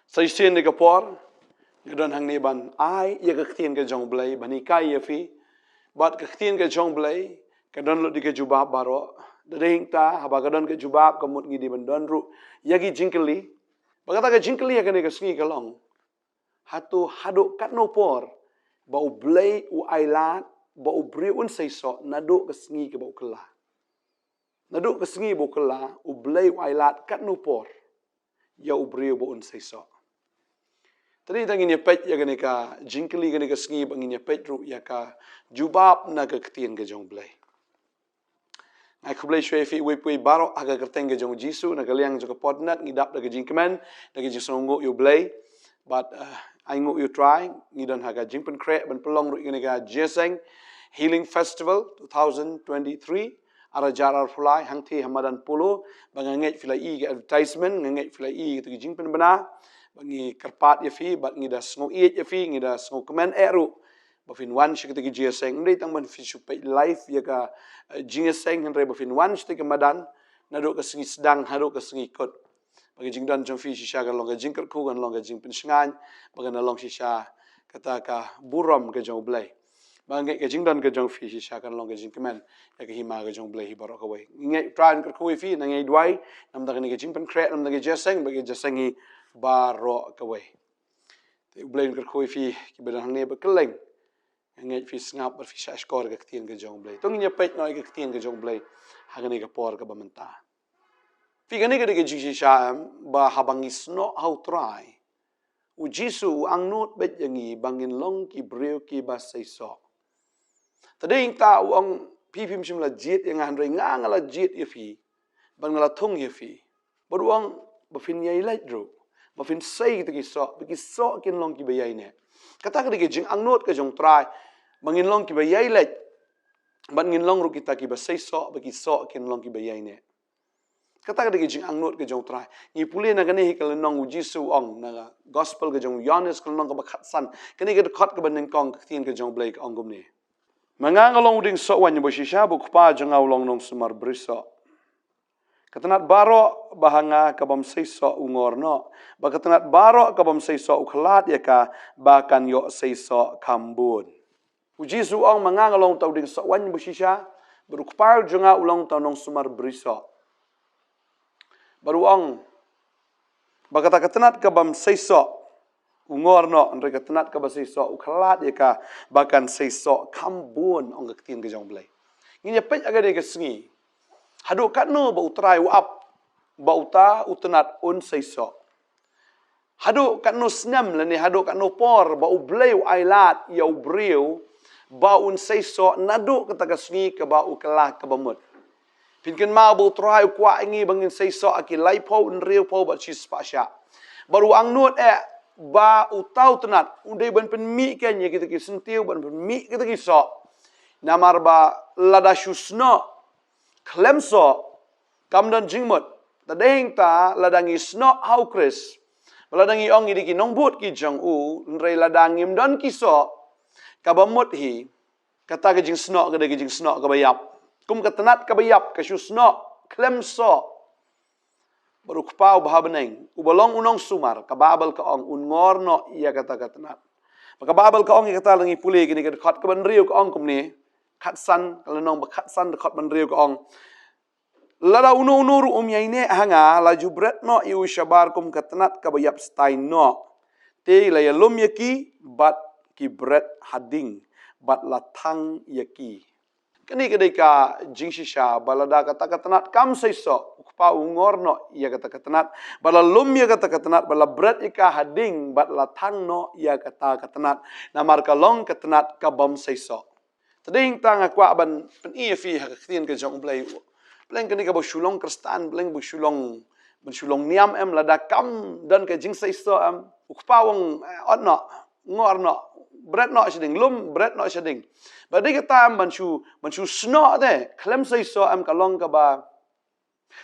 Seisoh ni Khubor, gadon hang ni ban ai ya kektian ke jong blai bani kai ya fi, bat kektian ke jong blai gadon lo di ke jubab baro, dedeng ta haba gadon ke jubab kamut ngidi bandon ru ya gi jingkeli, bagata ke jingkeli ya kene ke sngi kalong, haduh kat no por, ba U Blei U ailad, ba U briew un seisoh nado ke sngi ke bau kelah. Nado ke sngi bau kelah, U Blei U ailad kat no por, ya U briew bau un seisoh. Tadi tangin ya pet ya kene ka jingkeli kene ka sngi bangin ya pet ru ya ka jubab na ke ketien ke jong blai. Ngai Khubor shwe fi we baro aga kerteng ke jong jisu na kaliang jong potternet ngidap da ke jingkemen da ke jisu ngo U Blei, but I ngo you try ngidon haga jingpen kre ban pelong ru kene ka jeseng healing festival 2023 ara jarar fulai hangti hamadan pulu banganget filai ke advertisement nganget filai ke jingpen bana bangi kerpat ya fi bat ngida sngo iet ya fi ngida sngo kemen eru bafin wan shi kete gi seng ndai tang ban fi supai live ya ka jinga seng henre bafin wan shi ke madan nado ka sengi sedang hado ka sengi kot bagi jingdan jong fi shisha kan long ka jingker ku kan long ka jing pensngan bagan long shisha kata ka buram ke jong blai bangai ke jingdan ke jong fi shisha kan long ka jing kemen ya ke hima ke jong blai hi barok away ngai tran ker ku fi ngai dwai nam da ke jing pen kre nam da ke jeseng bagi jesengi baro kawai. Te U Blei ker khoi fi ki bedan hang ne ba keleng. Ngai fi snap ber fi sha skor ke ketien ke jong blai. Tong nya pet noi ke ketien ke jong blai. Hang ne ke por ke bamenta. Fi gane ke de ji sha ba habang isno how try. U jisu ang not bet yangi bangin long ki briew ki ba seisoh. Tadeng ta uang pi pim sim la jit yang han rei ngang la jit ye fi. Bang la thong ye fi. Beruang bafin yai lait ru. Bafin say kita kisah kin long ki bayai ne. Kata kita jing angnot ke jong try, bangin long ki bayai let, bangin long ru kita ki basai bagi kin long ki bayai ne. Kata kita jing angnot ke jong try, ni pulih na kene hikal nong Jisu ong na gospel ke jong Yohanes ke nong ke bakat san, kene kita kat ke banding kong ketien ke jong blai ke ong gum ne. Mangangalong uding so wan bo shisha bu kpa jong long Nongthymmai briso. Ketenat baro bahanga kabam seisoh ungorno, ba ketenat baro kabam seisoh uklat ya ka bakan yo seisoh kambun. Uji suong mangangalong tau ding so wan busisha, berukpal jonga ulong tau Nongthymmai briso. Baruang ba kata ketenat kabam seisoh ungorno, andre ketenat kabam seisoh uklat ya ka bakan seisoh kambun ong ketien ke jong blai. Nginya pet aga de ke sengi. Haduh kat no ba utrai uap ba uta utenat un seisoh. Haduh kat no snam lani haduh kat no por ba U Blei U ailad ya U briew ba un seisoh nadu kata kasngi ke ba U kelah ke bamut. Pinken ma ba utrai kwa ingi bangin seisoh aki lai po un riu po ba cis pasya. Baru ang nut ba utau tenat undai ban pen mi kan ya kita ki sentiu ban pen mi kita ki so. Namar ba lada shusno Klemso kamdan jingmut tadeng ta ladangi sno how Chris ladangi ong idi ki nongbut ki jang u nrei ladangim don kiso kabamut hi kata ke jing sno ke de jing sno ke bayap kum ketenat ke bayap ke sno Klemso baru kpau bahabeneng ubalong unong sumar kababel ke ong ungorno ia kata ketenat maka babel ke ong kata langi pulih kini ke dekat ke benriu ke ong kum ni katsan kalau nong bekatsan dekat benriu ke ong lada unu ru yaine hanga la jubret no iu shabar kum ketenat ka bayap stain no te la yalum yaki bat ki bret hading bat latang yaki kini kedeka jingshisha balada kata ketenat kam seisoh ukpa ungor no ia kata ketenat bala lum ya kata ketenat bala bret ika hading bat latang no ia kata ketenat namar kalong ketenat ka bam seisoh. Tading tang akwa ban pen ia fi hakhtien ke jong blai Bleng kini ka bo Shillong Kristan, bleng bo Shillong niam lada kam dan ke jing seisoh ukpawang otno ngorno bread no shading lum bread no shading. Badi kata banchu sno de klem seisoh kalong ka ba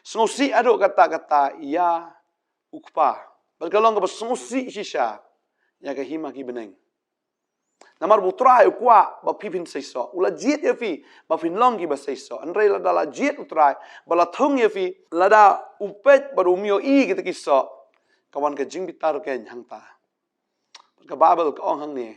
snosi ado kata ya ukpa. Bal kalong ka ba snosi shisha ya ka hima ki beneng. Namar butra ukwa ba pipin seisoh ula jiet ya fi ba fin long ki ba seisoh anrei la dala jiet utrai bala thong ya fi lada upet baru mio i kita kiso kawan ke jing bitar ken hang ta ka Bible ka ong hang ni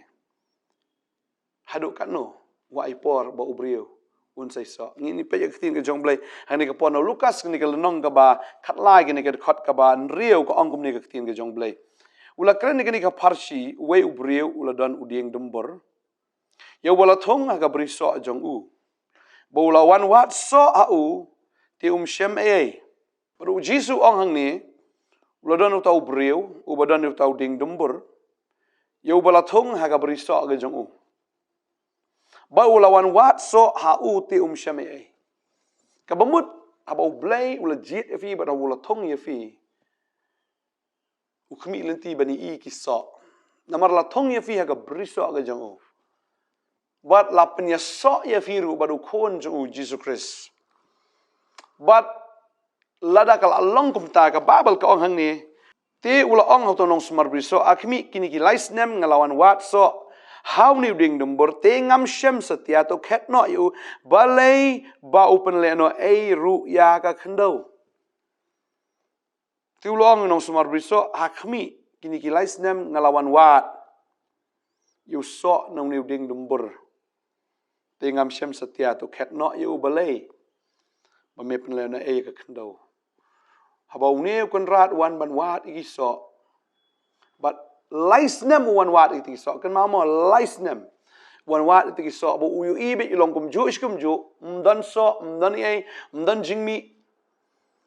Haduh kat no wa ipor ba briew un seisoh ngini pe yak tin ke jong blai hani ka pon Lukas ni ka lenong ka ba khat lai ni ka khot ka ba rieu ka ong kum ni ka tin ke jong blai ula kren ni ka parsi we briew ula dan udieng dembor ya wala thong ka briso jong u bo la wan wat so a u ti shem e ru jisu ong hang ni ula dan utau briew u ba dan utau ding dembor ya wala thong ka briso ga jong u ba ulawan wat so ha u ti shame ka bamut aba blai ula jit fi ba ula thong ye fi u khmi lenti bani I ki so namar la thong ye fi ha ka briso ga jong u bat la penya so ye fi ru ba du khon jong u Jesus Christ bat lada kal along kum ta ka babal ka ong hang ni ti ula ong ha to nong smar briso akhmi kini ki lais nem ngalawan wat so how ni ding dembor tengam shem setia to khet no yu balai ba open le no ei ru ya ka khndo ti long nong sumar briso hakmi kini kilais nem ngalawan wat yu so nong ni ding dembor tengam shem setia to khet no yu balai ba me pen le no ei ka khndo haba une kon rat wan ban wat I so but lais nem wan wat iti so kan mamo lais nem wan wat iti so bo uyu ibe ilong kum ju iskum ju mdan so mdan ei mdan jingmi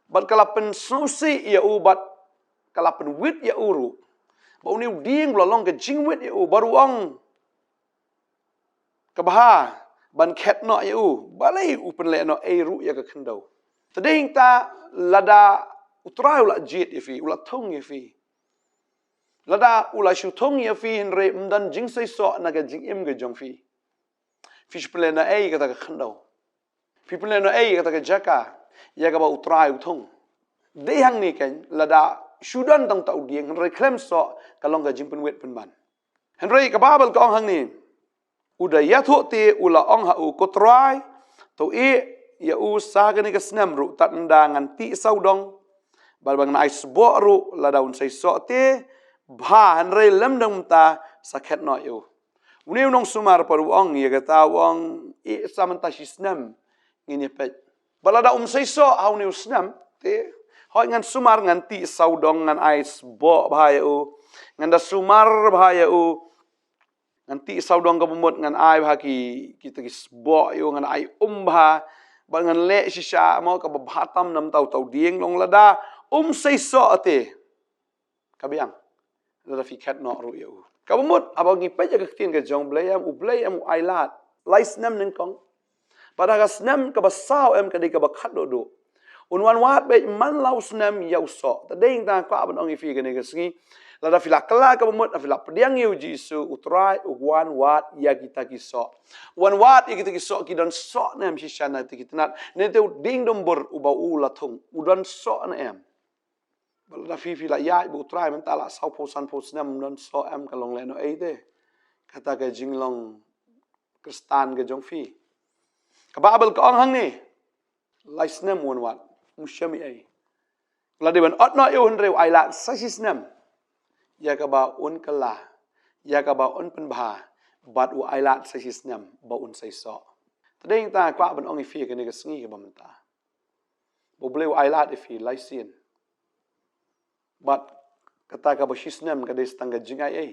bat kalapen susi ya u bat kalapen wit ya uru bo ni ding lo long ke jingwit ya u baruang kabha ban khet no ya u balai u pen le no ei ru ya ka khndo tading ta lada utrai ula jit ifi ula thong ifi lada ula shu thong ye fi henre mdan jing sei so na ga jing im ga jong fi fish plena ei ga ta khndo fi plena ei ga ta ga jaka ya ga ba utrai uthong de hang ni ken lada shudan tang tau dieng henre klem so kalong ga jing pen wet pen ban henre ka babal ka ong hang ni uda ya tho te ula ong ha u ko trai to e ya u sa ga ni ga snam ru tat ndangan ti sau dong bal bang na ice bo ru lada un sei so te ba hanre lem dong ta sakhet no yu uneu nong sumar paru ong ye ga ta wong I samanta sisnam ngini pe balada seisoh au neu snam te hoi ngan sumar ngan ti saudong ngan ais bo ba yu ngan da sumar ba yu ngan ti saudong ka bumot ngan ai ba ki kita ki bo yu ngan ai ba ba ngan le shisha mo ka ba tam nam tau tau dieng long lada seisoh ate kabiang lada fi khat no ru yu kabumut abang ngi pe ja ka tin ka jong blai am u blai am ailad lais nam nen kong pada ka snam ka ba sao em ka di ka ba khat do un wan wat be man lau snam yau so ta ding ta ka ban ong fi ka ni ka sngi lada fila kala ka bumut afila pediang yu jisu utrai wan wat ya kita ki so wan wat ya kita ki so ki don so nam shi shana ti kitnat ne te ding dom bor u ba u la thong u don so na em balada fi la ya bu try man tala sau po san po snam non so am ka long le no ei te kata ka jinglong kristan ga jong fi ka babel ka ong hang ni lai snam won wat mushami ei la de ban ot no eu hun reu ai la sa si snam ya ka ba un kala ya ka ba un pen ba bat u ai la sa si snam ba un sai so tadeng ta kwa ban ong fi ka ni ka sngi ka ba man ta bo bleu ai la fi lai sin but kata ka ba shisnam ka des tangga jingai ei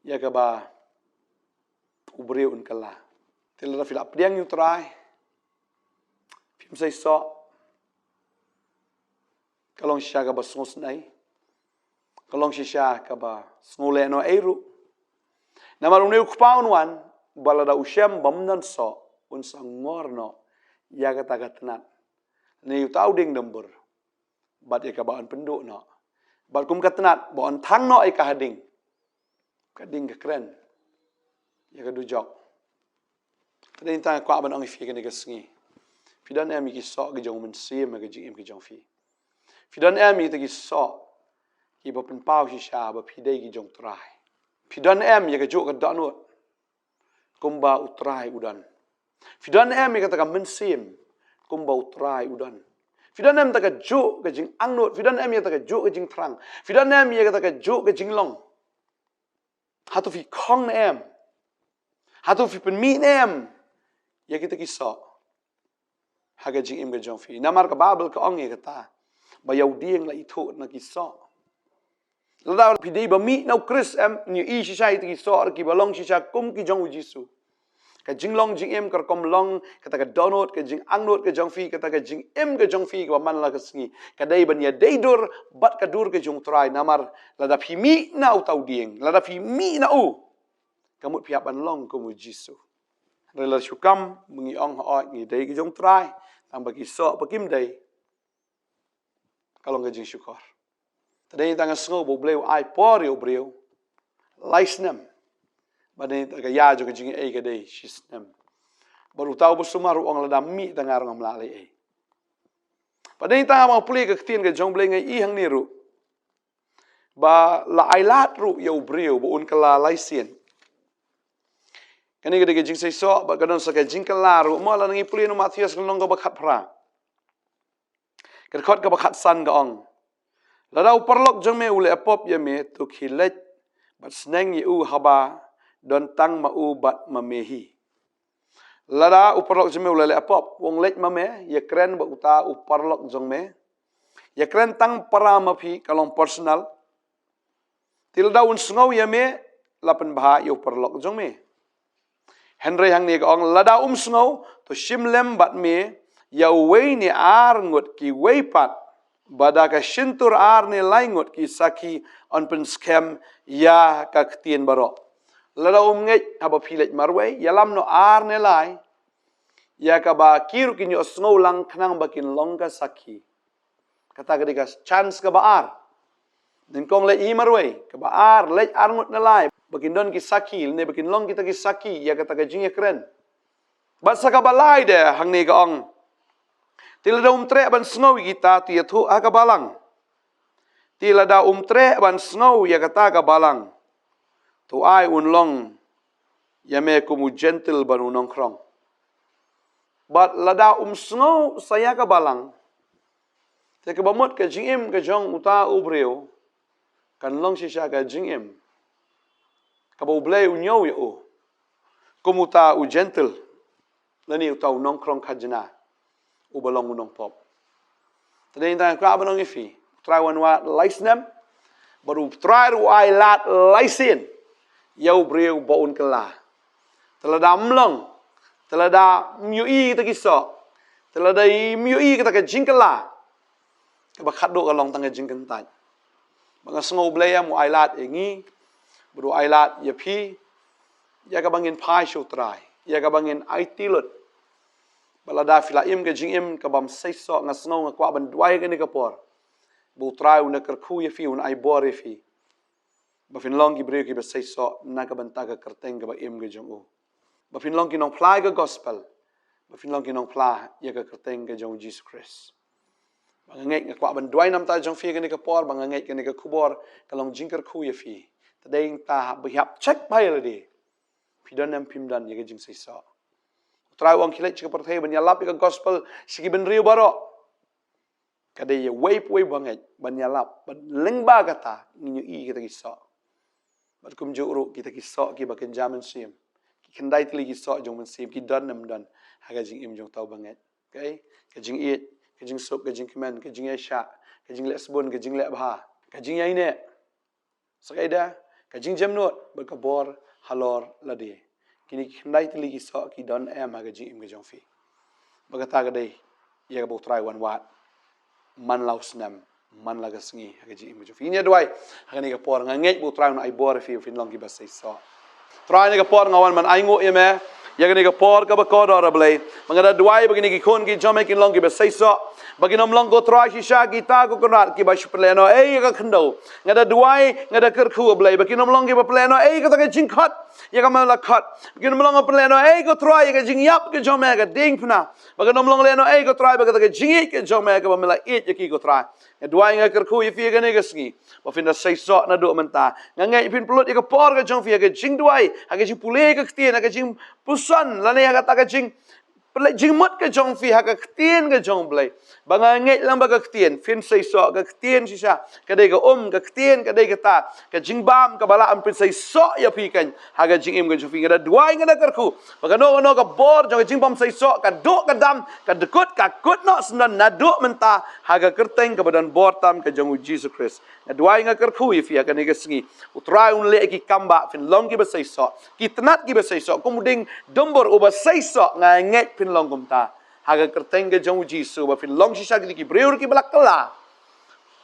ya ka ba ubre un kala tela fila priang yu trai phim sai so kalong sha ka ba sos nai kalong shisha ka ba ngole no eiru namarung ne ukpaun wan balada usyam bamnan so un sangor no ya kata katnat ne yu tau ding dembur bat ya ka ba an pendu no bat kum katnat ba on thang no ai ka hading ka kren ya ka du jok tadin ta kwa ban ong fi ka ni ka sngi fidan em ki so ga jong men sim ga jing em ki jong fi fidan em ta ki so ki ba pen pau shi sha ba phi dei ki jong trai fidan em ya ga jo ka da no kum ba utrai udan fidan em ka ta ka men sim kum ba utrai udan Fidan em tak juk ke jing angnut, fidan em ya tak juk ke jing trang. Fidan em ya tak juk ke jing long. Hatu fi kong em. Hatu fi pen mi em. Ya kita kisah. Haga jing im ke jong fi. Namar ke Babel ke ong ya kata. Ba Yahudi la itu na kisah. Lada pidei ba mi nau Chris em ni I shisha itu kisah ki balong shisha kum ki jong Jisu. Ka jing long jing em kar kom long kata ka donut ka jing angnut ka jong fi kata ka jing em ka jong fi ka man la ka sngi ka dei ban ya dei dur bat ka dur ka jong trai namar lada phi mi na u tau ding lada phi mi na u kamut phi ban long ko mu Jisu rela shukam mungi ong ho ngi dei ka jong trai tam ba ki so ba kim dei kalong ka jing syukor tadei tanga sngo bo bleu ai por yo briew laisnem Bani taga ya jo kajing ei kadai shisnem. Baru tahu bersumar uang lada mi tengah orang melalui ei. Bani tengah mau pulih ke ketien ke jong bleng ei hang niru. Ba la ailad ru ya briew ba un kala laisien. Kani kadai kajing seisoh ba kadon sa kajing kala ru mo la nangi pulih no Matius nong ka bakat pra. Kerkot ka bakat san ka ong. Lada uparlok jong me ule apop ya me tu khilet bat sneng yu haba don tang mau bat mamehi. Lada uparlok jeme ulale apop wong lech mame ya kren ba uta uparlok jongme. Ya kren tang para mapi kalong personal. Tilda un sngow ya me lapan baha ya uparlok jongme. Henry hang ni ong lada sngow to shimlem bat me ya wei ni ar ngot ki wei pat bada ka shintur ar ni laingot ki saki on pen scam ya ka ktien barok. Lada ngej haba pilet marway yalam no ar ne lai ya ka ba kiru kinyo sngow lang khnang bakin longka saki kata kadika chance ka ba ar din kong le I marway ka ba ar le ar ngut ne lai bakin don ki saki ne bakin long kita ki saki ya kata ka jing kren ba sa ka ba lai de hang ne ka ong tilada tre ban sngow kita tu ya thu ka balang tilada tre ban sngow ya kata ka balang tu ai unlong yame kumu gentle banu Nongkhryiem. But lada sngow saya ka balang. Te ka bamot ka jingim ka jong uta ubreo. Kan long shisha ka jingim. Ka ba ublei unyo yo. Kumuta u gentle. Lani uta u Nongkhryiem kajna. U balong unong pop. Tadi intan ka banong ifi. Try one wa laisnem. Baru try ru ailad laisin. Yau breu baun kela. Telada mlong. Telada myui kita kisah. Telada myui kita ke jingkela. Keba khaddo ka long tanga jingkentai. Banga sngow blaya mu ailad engi. Baru ailad ya pi. Ya ka bangin pai show try. Ya ka bangin aitilot. Balada filaim ke jingim ka bam seisoh nga sngow nga kwa ban duai ke ni kapor. Bu try una kerku ya fi una aibor ya fi. Bafin long ki breu ki ba seisoh na ka banta ka kerteng ka ba im ke jong u. Bafin long ki nong plai ka gospel. Bafin long ki nong plai ya ka kerteng ka jong Jesus Christ. Bang ngek nga kwa ban duai nam ta jong fi ka ni ka por bang ngek ka ni ka Khubor ka long jing kerku ya fi. Tadeng ta biap check bai la di. Pidan nam pimdan ya ka jing seisoh. Try wang kilet chika perthai ban ya lap ka gospel sigi ben riu baro. Kadai ya wei banget ban ya lap ban lengba kata nginyu I kita kisah. Bat kum juru kita kisah ki bakin jaman sim. Ki kendai tili kisah jong men sim ki dan nam dan haga jing im jong tau banget. Okay? Ka jing it, ka jing sup, ka jing kemen, ka jing syak, ka jing lek sebun, ka jing lek bah, ka jing yai ne. Sakaida, ka jing jamnut berkabor halor ladi. Kini kendai tili kisah ki dan em haga jing im ka jong fi. Bagata kadai ya ka bo try one wat. Man lau senam. Man laga sengi haga ji imu jofi. Ini aduai haga ni kapor ngangej bu try na ai bor fi fin long ki ba seisoh. Try ni kapor ngawan man ai ngo yeme. Ya ni kapor ka ba ko dor blai. Mangada duai begini ki khon ki jome kin long ki ba seisoh. Bagi nom long ko try shisha kita ko konat ki ba shpleno ei ka khndo. Ngada duai ngada kerku blai bagi nom long ki ba pleno ei ka ta ka jingkhat. Ya ka mala khat. Bagi nom long pleno ei ko try ka jingyap ke jome ka ding pna. Bagi nom long leno ei ko try ba ka ta ka jingi ke jome ka ba mala it ya ki ko try. Dua yang kerku ifi ga ne gasngi ba fin da seisoh na do menta ngangai fin pulut ka por ga jong fi ga jing duai ha ga jing pule ka ktien ha ga jing pusan la ne ha ga ta ga jing Pelak jingmut ke jong fi haka ktien ke jong blai. Banga nget lang ba ka ktien. Fin seisoh ka ktien sisa. Kadai ka ka ktien kadai ka ta. Ka jingbam ka bala ampin seisoh ya fi kan. Haka jingim ke jong fi. Kada dua ngada kerku. Baka no ka bor jong jingbam seisoh. Ka duk ka dam. Ka dekut ka kut no sendan naduk mentah. Haka kerteng ke badan bor tam ke jong Jesus Christ. Dua ngada kerku ya fi haka ni ka sengi. Utrai unle ki kamba fin long ki ba seisoh. Ki tenat ki ba seisoh. Kemudian dombor uba seisoh nget pin long kumta haga kerteng ke jong jisu ba fin long sisa ki briew ki balak kala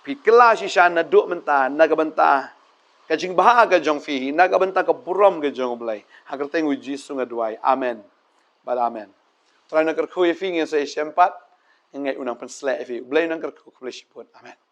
pi kala sisa na duk menta na ka banta ka jing baha ka jong fi na ka banta ka burom ke jong blai haga kerteng jisu ngadwai amen bal amen trai na kerku fi ngi se sempat ngai unang pen slek fi blai nang kerku blai siput amen